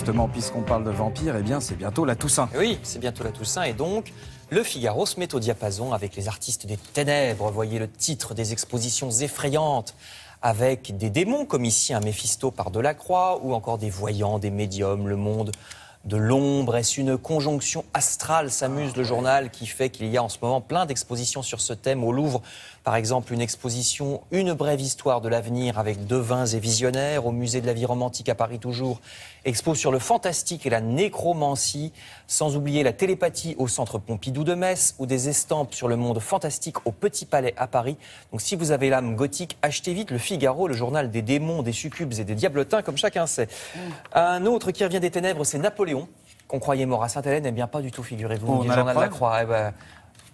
justement, puisqu'on parle de vampires, eh bien c'est bientôt la Toussaint. Oui, c'est bientôt la Toussaint et donc le Figaro se met au diapason avec les artistes des ténèbres. Voyez le titre, des expositions effrayantes avec des démons comme ici un Méphisto par Delacroix ou encore des voyants, des médiums, le monde de l'ombre. Est-ce une conjonction astrale, s'amuse le journal, qui fait qu'il y a en ce moment plein d'expositions sur ce thème au Louvre. Par exemple, une exposition « Une brève histoire de l'avenir » avec devins et visionnaires. Au musée de la vie romantique à Paris toujours, expo sur le fantastique et la nécromancie. Sans oublier la télépathie au centre Pompidou de Metz ou des estampes sur le monde fantastique au Petit Palais à Paris. Donc si vous avez l'âme gothique, achetez vite le Figaro, le journal des démons, des succubes et des diablotins, comme chacun sait. Un autre qui revient des ténèbres, c'est Napoléon, qu'on croyait mort à Sainte-Hélène. Eh bien pas du tout, figurez-vous. On Du a journal de la la Croix. Eh ben,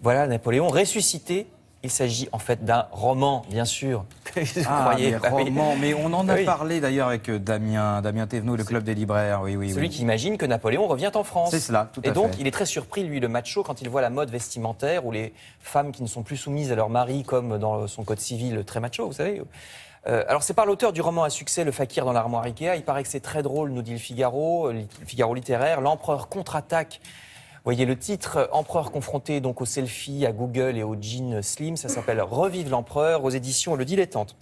voilà, Napoléon ressuscité. Il s'agit en fait d'un roman, bien sûr. Mais roman, mais on en a Oui. parlé d'ailleurs avec Damien Thévenot, le Club des libraires. Oui. Celui qui imagine que Napoléon revient en France. C'est cela, tout à fait. Et donc, il est très surpris, lui, le macho, quand il voit la mode vestimentaire ou les femmes qui ne sont plus soumises à leur mari, comme dans son code civil très macho, vous savez. Alors, c'est par l'auteur du roman à succès, Le Fakir dans l'armoire Ikea. Il paraît que c'est très drôle, nous dit le Figaro littéraire. L'empereur contre-attaque. Voyez le titre, Empereur confronté donc aux selfies, à Google et au jean slim. Ça s'appelle Revive l'empereur aux éditions Le Dilettante.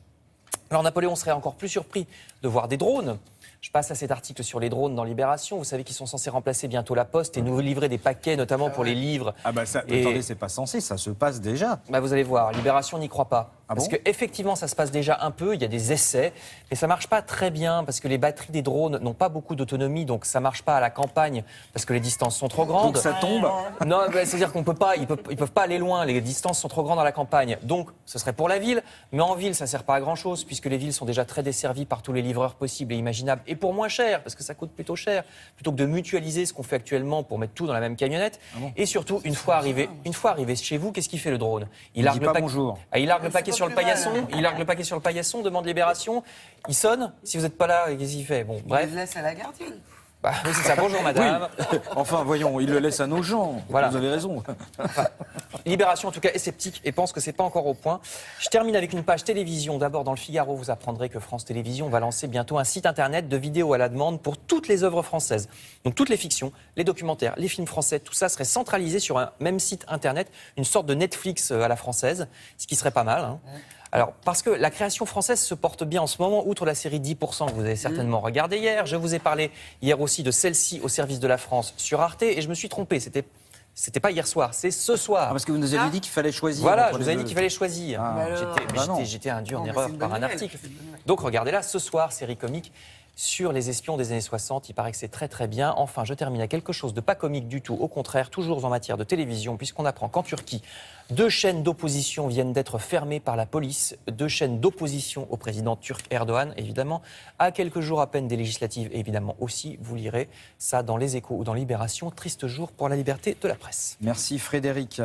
Alors Napoléon serait encore plus surpris de voir des drones. Je passe à cet article sur les drones dans Libération. Vous savez qu'ils sont censés remplacer bientôt la Poste et nous livrer des paquets, notamment pour les livres. Ah bah ça, Et- attendez, c'est pas censé, ça se passe déjà. Bah vous allez voir, Libération n'y croit pas. Ah parce bon qu'effectivement, ça se passe déjà un peu, il y a des essais, mais ça marche pas très bien parce que les batteries des drones n'ont pas beaucoup d'autonomie, donc ça marche pas à la campagne parce que les distances sont trop grandes. Donc ça tombe. Non, bah, c'est-à-dire qu'on peut pas, ils peuvent pas aller loin, les distances sont trop grandes dans la campagne. Donc, ce serait pour la ville, mais en ville, ça sert pas à grand-chose puisque les villes sont déjà très desservies par tous les livreurs possibles et imaginables et pour moins cher, parce que ça coûte plutôt cher, plutôt que de mutualiser ce qu'on fait actuellement pour mettre tout dans la même camionnette. Et surtout, une fois arrivé chez vous, qu'est-ce qu'il fait le drone? Il dit pas bonjour. Il largue le paquet sur le paillasson. Il largue le paquet sur le paillasson, demande Libération. Il sonne. Si vous n'êtes pas là, qu'est-ce qu'il fait? Bon, bref. Il le laisse à la gardienne. Bah, oui, c'est ça. Bonjour, madame. Enfin, voyons, il le laisse à nos gens. Voilà. Vous avez raison. Libération, en tout cas, est sceptique et pense que c'est pas encore au point. Je termine avec une page télévision. D'abord, dans le Figaro, vous apprendrez que France Télévisions va lancer bientôt un site internet de vidéos à la demande pour toutes les œuvres françaises. Donc, toutes les fictions, les documentaires, les films français, tout ça serait centralisé sur un même site internet, une sorte de Netflix à la française, ce qui serait pas mal, hein. Alors, parce que la création française se porte bien en ce moment, outre la série 10% que vous avez certainement regardé hier. Je vous ai parlé hier aussi de celle-ci au service de la France sur Arte, et je me suis trompé. C'était pas hier soir, c'est ce soir. Ah, parce que vous nous avez dit qu'il fallait choisir. Voilà, entre je vous les avais dit deux. qu'il fallait choisir. Ah. J'étais induit en Non, mais erreur c'est une par bonne un nouvelle, article. c'est une bonne nouvelle. Donc regardez-la, ce soir, série comique sur les espions des années 60. Il paraît que c'est très très bien. Enfin, je termine à quelque chose de pas comique du tout. Au contraire, toujours en matière de télévision, puisqu'on apprend qu'en Turquie, 2 chaînes d'opposition viennent d'être fermées par la police. 2 chaînes d'opposition au président turc Erdogan, évidemment. À quelques jours à peine des législatives, évidemment aussi. Vous lirez ça dans Les Échos ou dans Libération. Triste jour pour la liberté de la presse. Merci Frédéric.